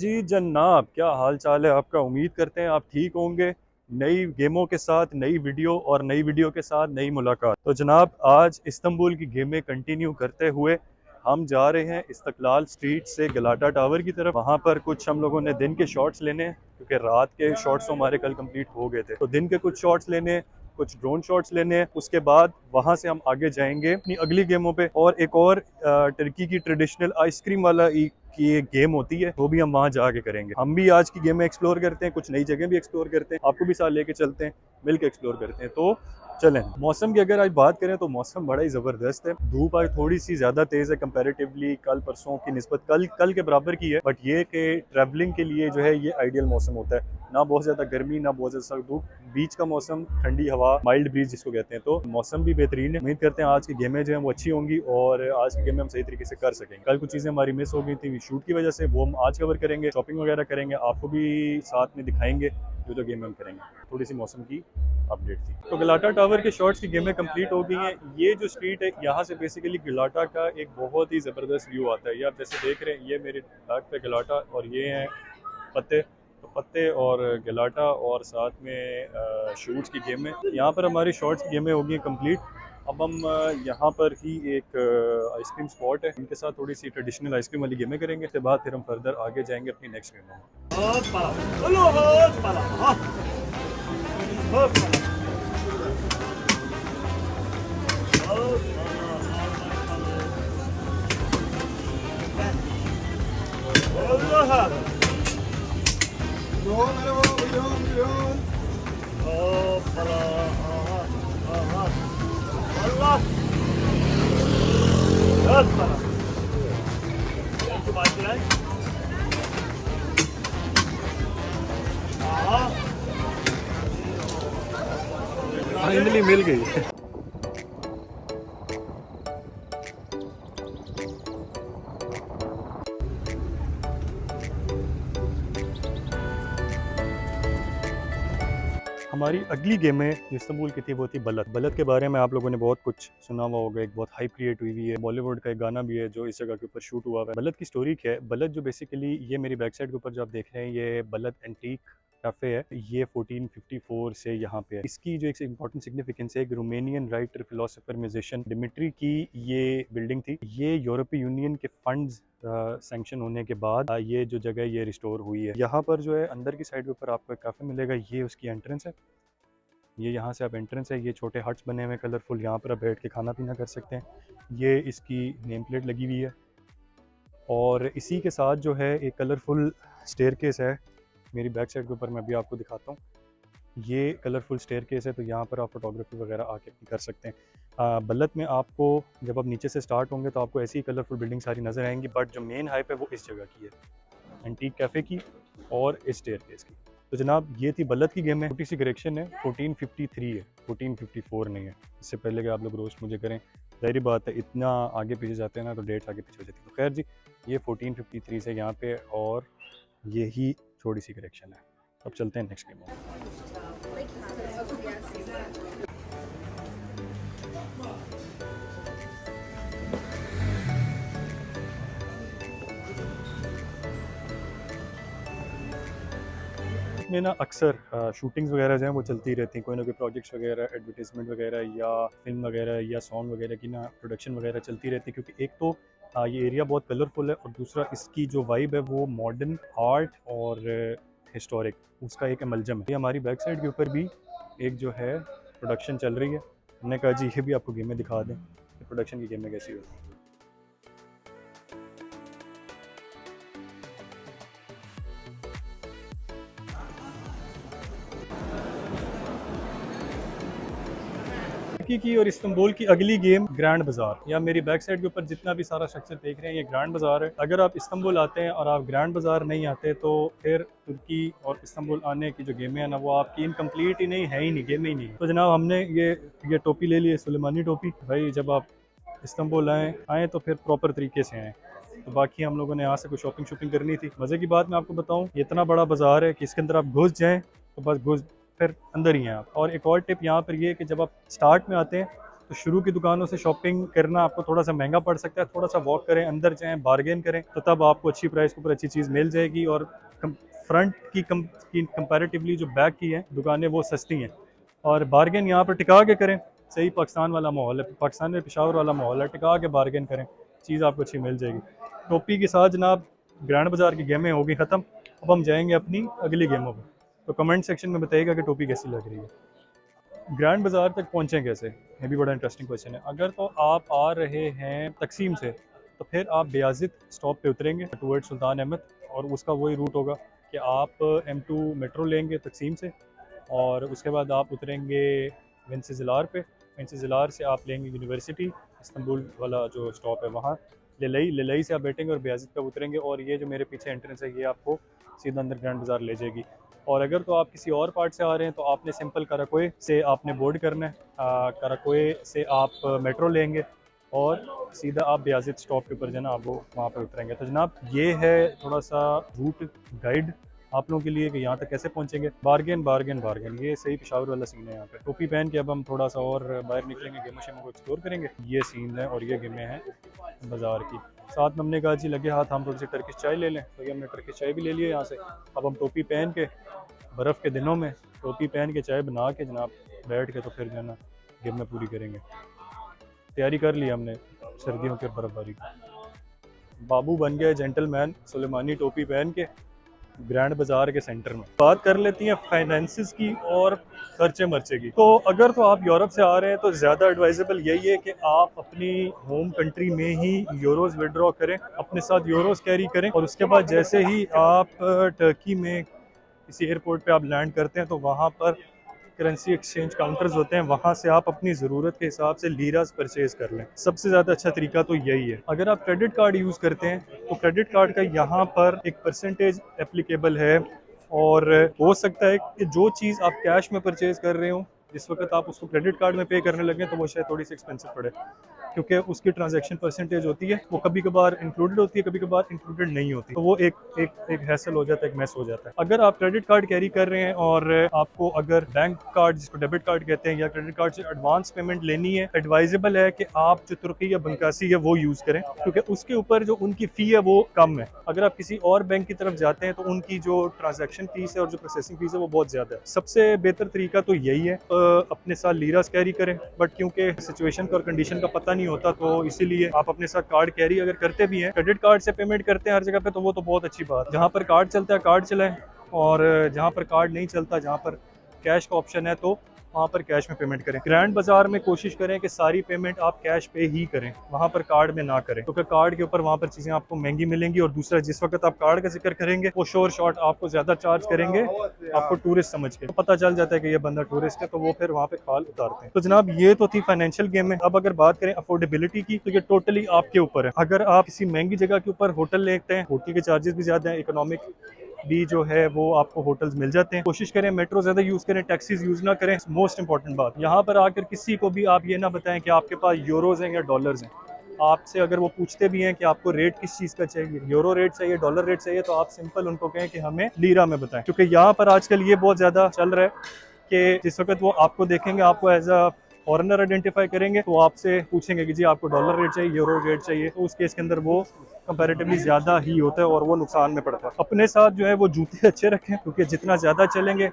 जी जनाब, क्या हाल चाल है आपका। उम्मीद करते हैं आप ठीक होंगे। नई गेमों के साथ नई वीडियो और नई वीडियो के साथ नई मुलाकात। तो जनाब, आज इस्तांबुल की गेमें कंटिन्यू करते हुए हम जा रहे हैं इस्तकलाल स्ट्रीट से गलाटा टावर की तरफ। वहाँ पर कुछ हम लोगों ने दिन के शॉट्स लेने हैं, क्योंकि रात के शॉट्स तो हमारे कल कंप्लीट हो गए थे। तो दिन के कुछ शॉट्स लेने हैं, कुछ ड्रोन शॉट्स लेने हैं। उसके बाद वहाँ से हम आगे जाएंगे अपनी अगली गेमों पे। और एक और टर्की की ट्रेडिशनल आइसक्रीम वाला की एक गेम होती है, वो भी हम वहाँ जाके करेंगे। हम भी आज की गेम में एक्सप्लोर करते हैं, कुछ नई जगह भी एक्सप्लोर करते हैं, आपको भी साथ लेके चलते हैं, मिलकर एक्सप्लोर करते हैं। तो चलें। मौसम की अगर आज बात करें तो मौसम बड़ा ही ज़बरदस्त है। धूप आज थोड़ी सी ज़्यादा तेज़ है कंपैरेटिवली कल परसों की निस्बत, कल के बराबर की है। बट ये कि ट्रैवलिंग के लिए जो है ये आइडियल मौसम होता है, ना बहुत ज़्यादा गर्मी ना बहुत ज़्यादा सख्त धूप, बीच का मौसम, ठंडी हवा, माइल्ड ब्रीज जिसको कहते हैं। तो मौसम भी बेहतरीन है। उम्मीद करते हैं आज की गेमें जो हैं वो अच्छी होंगी और आज की गेमें हम सही तरीके से कर सकेंगे। कल कुछ चीज़ें हमारी मिस हो गई थी शूट की वजह से, वो हम आज कवर करेंगे। शॉपिंग वगैरह करेंगे, आपको भी साथ में दिखाएंगे जो गेमें हम करेंगे। थोड़ी सी मौसम की अपडेट थी। तो गलाटा टावर के शॉट्स की गेमें कंप्लीट हो गई हैं। ये जो स्ट्रीट है यहाँ से बेसिकली गलाटा का एक बहुत ही ज़बरदस्त व्यू आता है। ये आप जैसे देख रहे हैं, ये मेरे बैक पे गलाटा और ये हैं पत्ते। तो पत्ते और गलाटा और साथ में शूट्स की गेमें, यहाँ पर हमारी शॉर्ट्स की गेमें हो गई हैं कंप्लीट। अब हम यहाँ पर ही एक आइसक्रीम स्पॉट है, इनके साथ थोड़ी सी ट्रेडिशनल आइसक्रीम वाली गेमें करेंगे। उसके बाद फिर हम फर्दर आगे जाएंगे अपनी नेक्स्ट गेम में। फाइनली मिल गई। हमारी अगली गेम में जो इस्तांबुल की थी वो थी बलद। बलद के बारे में आप लोगों ने बहुत कुछ सुना हुआ होगा, एक बहुत हाइप क्रिएट हुई है। बॉलीवुड का एक गाना भी है जो इस जगह के ऊपर शूट हुआ है। बलद की स्टोरी क्या है? बलद जो बेसिकली, ये मेरी बैक साइड के ऊपर जो आप देख रहे हैं, ये बलद एंटीक कैफ़े है। ये 1454 से यहाँ पे है। इसकी जो एक इम्पॉर्टेंट सिग्निफिकेंस है, एक Romanian writer, philosopher, musician Dimitrie की ये बिल्डिंग थी। ये यूरोपीय यूनियन के फंड्स सैंक्शन होने के बाद ये जो जगह ये रिस्टोर हुई है। यहाँ पर जो है अंदर की साइड के ऊपर आपको एक काफ़े मिलेगा, ये उसकी एंट्रेंस है। ये यहाँ से आप एंट्रेंस है, ये छोटे हट्स बने हुए कलरफुल, यहाँ पर आप बैठ के खाना पीना कर सकते हैं। ये इसकी नेम प्लेट लगी हुई है और इसी के साथ जो है एक कलरफुल स्टेयरकेस है। मेरी बैक साइड के ऊपर मैं भी आपको दिखाता हूँ, ये कलरफुल स्टेयरकेस है। तो यहाँ पर आप फोटोग्राफी वगैरह आके कर सकते हैं। बल्लत में आपको जब आप नीचे से स्टार्ट होंगे तो आपको ऐसी कलरफुल बिल्डिंग सारी नज़र आएंगी, बट जो मेन हाइप है वो इस जगह की है, एंटीक कैफ़े की और इस स्टेयरकेस की। तो जनाब, ये थी बल्लत की गेम है। छोटी सी करेक्शन है, 1453 है, 1454 नहीं है। इससे पहले कि आप लोग रोस्ट मुझे करें, जाहिर बात है इतना आगे पीछे जाते हैं ना तो डेट्स आगे पीछे हो जाती है। तो खैर जी, ये 1453 से यहाँ पे और यही थोड़ी सी करेक्शन है। अब चलते हैं नेक्स्ट गेम में। में ना अक्सर शूटिंग्स वगैरह जो हैं वो चलती रहती हैं, कोई ना कोई प्रोजेक्ट्स वगैरह, एडवर्टीजमेंट वगैरह या फिल्म वगैरह या सॉन्ग वगैरह की ना प्रोडक्शन वगैरह चलती रहती है। क्योंकि एक तो ये एरिया बहुत कलरफुल है और दूसरा इसकी जो वाइब है वो मॉडर्न आर्ट और हिस्टोरिक, उसका एक अमलजम है। ये हमारी बैक साइड के ऊपर भी एक जो है प्रोडक्शन चल रही है। हमने कहा जी ये भी आपको गेमें दिखा दें कि प्रोडक्शन की गेमें कैसी होती हैं। की और इस्तांबुल की अगली गेम ग्रैंड बाजार, या मेरी बैक साइड के ऊपर जितना भी सारा स्ट्रक्चर देख रहे हैं ये ग्रैंड बाजार है। अगर आप इस्तांबुल आते हैं और आप ग्रैंड बाजार नहीं आते तो फिर तुर्की और इस्तांबुल आने की जो गेमें हैं ना वो आपकी इनकम्प्लीट ही नहीं है, ही नहीं, गेमें ही नहीं। तो जनाब, हमने ये टोपी ले ली है, सुलेमानी टोपी। भाई जब आप इस्तांबुल आए तो फिर प्रॉपर तरीके से आएँ। तो बाकी हम लोगों ने यहाँ से कुछ शॉपिंग करनी थी। मज़े की बात मैं आपको बताऊँ, ये इतना बड़ा बाजार है कि इसके अंदर आप घुस जाएँ तो बस घुस फिर अंदर ही हैं आप। और एक और टिप यहाँ पर ये है कि जब आप स्टार्ट में आते हैं तो शुरू की दुकानों से शॉपिंग करना आपको थोड़ा सा महंगा पड़ सकता है, थोड़ा सा वॉक करें, अंदर जाएं, बार्गेन करें, तो तब आपको अच्छी प्राइस के ऊपर अच्छी चीज़ मिल जाएगी। और फ्रंट की कंपैरेटिवली जो बैक की है दुकानें वो सस्ती हैं, और बार्गेन यहाँ पर टिका के करें। सही पाकिस्तान वाला माहौल है, पाकिस्तान में पेशावर वाला माहौल है, टिका के बार्गेन करें, चीज़ आपको अच्छी मिल जाएगी। टोपी के साथ जनाब ग्रैंड बाज़ार की गेमें हो गई ख़त्म, अब हम जाएंगे अपनी अगली गेमों पर। तो कमेंट सेक्शन में बताइएगा कि टोपी कैसी लग रही है। ग्रैंड बाज़ार तक पहुँचें कैसे, ये भी बड़ा इंटरेस्टिंग क्वेश्चन है। अगर तो आप आ रहे हैं तकसीम से तो फिर आप बेयाजिद स्टॉप पे उतरेंगे टूवर्ड सुल्तान अहमद, और उसका वही रूट होगा कि आप M2 मेट्रो लेंगे तकसीम से, और उसके बाद आप उतरेंगे वेंसिज़िलार पे। वेंसिज़िलार से आप लेंगे यूनिवर्सिटी इस्तांबुल वाला जो स्टॉप है वहाँ, ललई से आप बैठेंगे और बेयाजिद पे उतरेंगे, और ये जो मेरे पीछे एंट्रेंस है ये आपको सीधा अंदर ग्रैंड बाज़ार ले जाएगी। और अगर तो आप किसी और पार्ट से आ रहे हैं तो आपने सिंपल कराकोए से आपने बोर्ड करना है, कराकोए से आप मेट्रो लेंगे और सीधा आप बेयाजिद स्टॉप के ऊपर जो है ना आप वो वहाँ पर उतरेंगे। तो जनाब ये है थोड़ा सा रूट गाइड आप लोगों के लिए कि यहाँ तक कैसे पहुँचेंगे। बार्गेन बार्गेन बार्गेन, ये सही पेशावर वाला सीन है। यहाँ पे टोपी पहन के अब हम थोड़ा सा और बाहर निकलेंगे, गेमों शेमों को एक्सप्लोर करेंगे। ये सीन है और ये गेमें हैं बाज़ार की। साथ में हमने कहा जी लगे हाथ हम थोड़ी सी टर्किश चाय ले लें, तो ये हमने टर्किश चाय भी ले ली है यहाँ से। अब हम टोपी पहन के बर्फ़ के दिनों में टोपी पहन के चाय बना के जनाब बैठ के तो फिर जो है ना गेमें पूरी करेंगे। तैयारी कर ली हमने सर्दियों के बर्फबारी की। बाबू बन गया जेंटलमैन सुलेमानी टोपी पहन के ग्रैंड बाज़ार के सेंटर में। बात कर लेती हैं फाइनेंसिस की और खर्चे मर्चे की। तो अगर तो आप यूरोप से आ रहे हैं तो ज़्यादा एडवाइजेबल यही है कि आप अपनी होम कंट्री में ही यूरोज़ विड्रॉ करें, अपने साथ यूरोज़ कैरी करें, और उसके बाद जैसे ही आप टर्की में किसी एयरपोर्ट पे आप लैंड करते हैं तो वहाँ पर करेंसी एक्सचेंज काउंटर्स होते हैं, वहाँ से आप अपनी ज़रूरत के हिसाब से लीरास परचेज कर लें। सबसे ज़्यादा अच्छा तरीका तो यही है। अगर आप क्रेडिट कार्ड यूज़ करते हैं तो क्रेडिट कार्ड का यहाँ पर एक परसेंटेज एप्लीकेबल है, और हो सकता है कि जो चीज़ आप कैश में परचेज कर रहे हो जिस वक्त आप उसको क्रेडिट कार्ड में पे करने लगे तो वो शायद थोड़ी सी एक्सपेंसिव पड़े, क्योंकि उसकी ट्रांजैक्शन परसेंटेज होती है वो कभी कभार इंक्लूडेड होती है, कभी कभार इंक्लूडेड नहीं होती, तो वो एक हैसल हो जाता है, एक मैस हो जाता है। अगर आप क्रेडिट कार्ड कैरी कर रहे हैं और आपको अगर बैंक कार्ड जिसको डेबिट कार्ड कहते हैं या क्रेडिट कार्ड से एडवांस पेमेंट लेनी है, एडवाइजेबल है कि आप जो तुर्की या बंकासी है वो यूज़ करें, क्योंकि उसके ऊपर जो उनकी फ़ी है वो कम है। अगर आप किसी और बैंक की तरफ जाते हैं तो उनकी जो ट्रांजैक्शन फीस है और जो प्रोसेसिंग फीस है वो बहुत ज़्यादा है। सबसे बेहतर तरीका तो यही है, अपने साथ लीरास कैरी करें, बट क्योंकि सिचुएशन का और कंडीशन का पता नहीं होता तो इसीलिए आप अपने साथ कार्ड कैरी अगर करते भी हैं, क्रेडिट कार्ड से पेमेंट करते हैं हर जगह पे, तो वो तो बहुत अच्छी बात है। जहाँ पर कार्ड चलता है कार्ड चलाएं, और जहाँ पर कार्ड नहीं चलता, जहाँ पर कैश का ऑप्शन है तो वहाँ पर कैश में पेमेंट करें। ग्रैंड बाजार में कोशिश करें कि सारी पेमेंट आप कैश पे ही करें, वहाँ पर कार्ड में ना करें, क्योंकि कार्ड के ऊपर वहाँ पर चीज़ें आपको महंगी मिलेंगी। और दूसरा, जिस वक्त आप कार्ड का जिक्र करेंगे वो श्योर शॉट आपको ज़्यादा चार्ज करेंगे, आपको टूरिस्ट समझ के, तो पता चल जाता है कि ये बंदा टूरिस्ट है, तो वो फिर वहाँ पे कॉल उतारते हैं। तो जनाब ये तो थी फाइनेंशियल गेम में। अब अगर बात करें अफोर्डेबिलिटी की तो ये टोटली आपके ऊपर है। अगर आप किसी महंगी जगह के ऊपर होटल लेते हैं, होटल के चार्जेस भी ज़्यादा हैं, इकोनॉमिक भी जो है वो आपको होटल्स मिल जाते हैं। कोशिश करें मेट्रो ज़्यादा यूज़ करें, टैक्सीज यूज़ ना करें। मोस्ट इंपॉर्टेंट बात, यहाँ पर आकर किसी को भी आप ये ना बताएं कि आपके पास यूरोज़ हैं या डॉलर्स हैं। आपसे अगर वो पूछते भी हैं कि आपको रेट किस चीज़ का चाहिए, यूरो रेट चाहिए, डॉलर रेट चाहिए, तो आप सिंपल उनको कहें कि हमें लीरा में बताएं, क्योंकि यहाँ पर आजकल ये बहुत ज़्यादा चल रहा है कि जिस वक्त वो आपको देखेंगे, आपको एज अ फॉरेनर आइडेंटिफाई करेंगे, तो आपसे पूछेंगे कि जी आपको डॉलर रेट चाहिए, यूरो रेट चाहिए, तो उस केस के अंदर वो कंपैरेटिवली ज़्यादा ही होता है और वो नुकसान में पड़ता है। अपने साथ जो है वो जूते अच्छे रखें, क्योंकि जितना ज़्यादा चलेंगे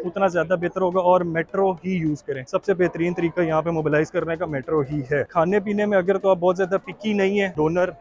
उतना ज़्यादा बेहतर होगा, और मेट्रो ही यूज़ करें। सबसे बेहतरीन तरीका यहाँ पे मोबिलाइज करने का मेट्रो ही है। खाने पीने में अगर तो आप बहुत ज़्यादा पिकी नहीं है, डोनर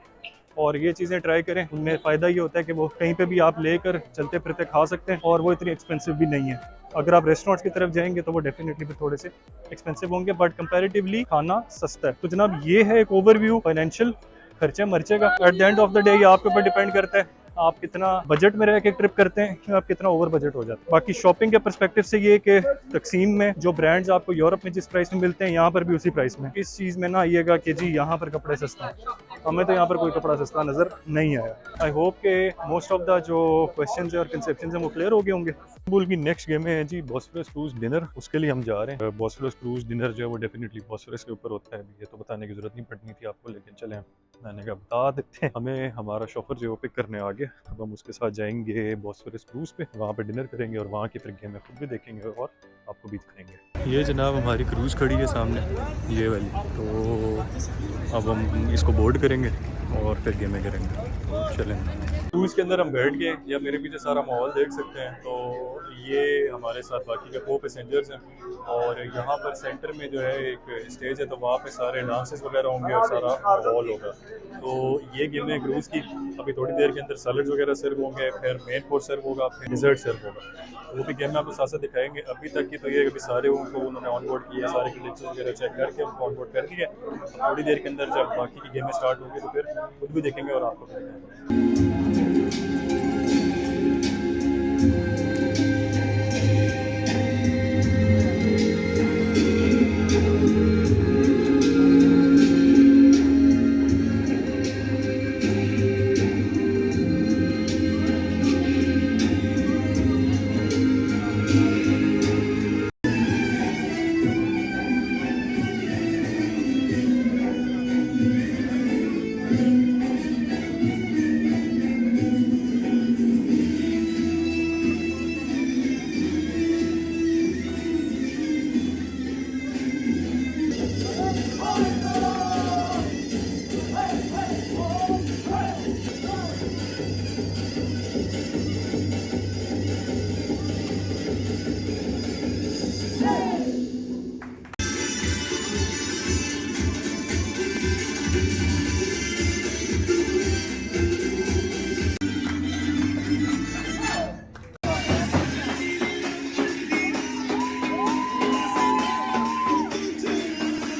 और ये चीज़ें ट्राई करें, उनमें फ़ायदा ये होता है कि वो कहीं पे भी आप लेकर चलते फिरते खा सकते हैं, और वो इतनी एक्सपेंसिव भी नहीं है। अगर आप रेस्टोरेंट्स की तरफ जाएंगे तो वो डेफिनेटली भी थोड़े से एक्सपेंसिव होंगे, बट कंपैरेटिवली खाना सस्ता है। तो जनाब ये है एक ओवरव्यू फाइनेंशियल खर्चे मर्चे का। At the end of the day ये आपके ऊपर डिपेंड करता है आप कितना बजट में रह के ट्रिप करते हैं, कि आप कितना ओवर बजट हो जाते हैं। बाकी शॉपिंग के पर्सपेक्टिव से ये कि तकसीम में जो ब्रांड्स आपको यूरोप में जिस प्राइस में मिलते हैं, यहाँ पर भी उसी प्राइस में। इस चीज़ में ना आइएगा कि जी यहाँ पर कपड़े सस्ते हैं, हमें तो यहाँ पर कोई कपड़ा सस्ता नज़र नहीं आया। आई होप के मोस्ट ऑफ द जो क्वेश्चन है और कंसेप्शन है वो क्लियर हो गए होंगे। इस्तांबुल की नेक्स्ट गेम है जी बॉस्फोरस क्रूज डिनर, उसके लिए हम जा रहे हैं। बॉस्फोरस क्रूज डिनर जो है वो डेफिनेटली बॉस्फोरस के ऊपर होता है, ये तो बताने की जरूरत नहीं पड़नी थी आपको, लेकिन चले मैंने कहा बता देते हैं। हमें हमारा शॉफर जो है वो पिक करने आ गया। अब हम उसके साथ जाएंगे बॉस्फोरस क्रूज़ पे, वहाँ पे डिनर करेंगे और वहाँ की फिर गेमें खुद भी देखेंगे और आपको भी दिखाएंगे। ये जनाब हमारी क्रूज़ खड़ी है सामने, ये वाली। तो अब हम इसको बोर्ड करेंगे और फिर गेमें करेंगे। तो चलें, क्रूज़ के अंदर हम बैठ गए। या मेरे पीछे सारा माहौल देख सकते हैं। तो ये हमारे साथ बाकी के 4 पैसेंजर्स हैं और यहाँ पर सेंटर में जो है एक स्टेज है, तो वहाँ पे सारे डांसेस वगैरह होंगे और सारा माहौल होगा। तो ये गेम है क्रूज़ की। अभी थोड़ी देर के अंदर सैलड वगैरह सर्व होंगे, फिर मेन कोर्स सर्व होगा, फिर डिज़र्ट सर्व होगा। तो वो भी गेम में आपको साथ साथ दिखाएंगे। अभी तक की तो ये अभी सारे उनको उन्होंने ऑनबोर्ड किया, सारे क्लिप्स वगैरह चेक करके उनको ऑनबोर्ड कर दिया। थोड़ी देर के अंदर जब बाकी की गेमें स्टार्ट होंगी तो फिर खुद भी देखेंगे और आपको भी दिखाएंगे।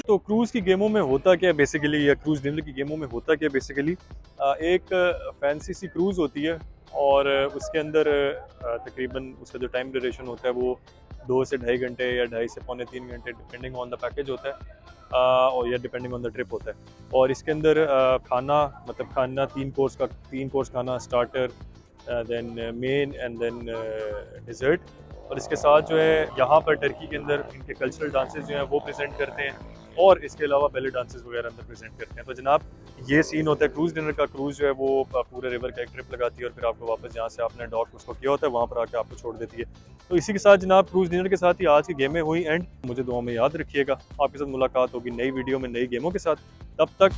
तो क्रूज़ की गेमों में होता क्या है बेसिकली, या क्रूज़ डिनर की गेमों में होता क्या है बेसिकली, एक फैंसी सी क्रूज़ होती है और उसके अंदर तकरीबन उसका जो टाइम ड्यूरेशन होता है वो 2 से ढाई घंटे या 2.5 से पौने 3 घंटे डिपेंडिंग ऑन द पैकेज होता है, और या डिपेंडिंग ऑन द ट्रिप होता है। और इसके अंदर खाना, मतलब खाना 3 कोर्स खाना, starter, then main and then dessert. और इसके साथ जो है यहाँ पर टर्की के अंदर इनके कल्चरल डांसेस जो हैं वो प्रेजेंट करते हैं और इसके अलावा बेली डांसेस वगैरह अंदर प्रेजेंट करते हैं। तो जनाब ये सीन होता है क्रूज़ डिनर का। क्रूज़ जो है वो पूरे रिवर का एक ट्रिप लगाती है और फिर आपको वापस जहाँ से आपने डॉक उसको किया होता है वहाँ पर आके आपको छोड़ देती है। तो इसी के साथ जनाब क्रूज़ डिनर के साथ ही आज की गेमें हुई एंड। मुझे दुआ में याद रखिएगा। आपके साथ मुलाकात होगी नई वीडियो में नई गेमों के साथ। तब तक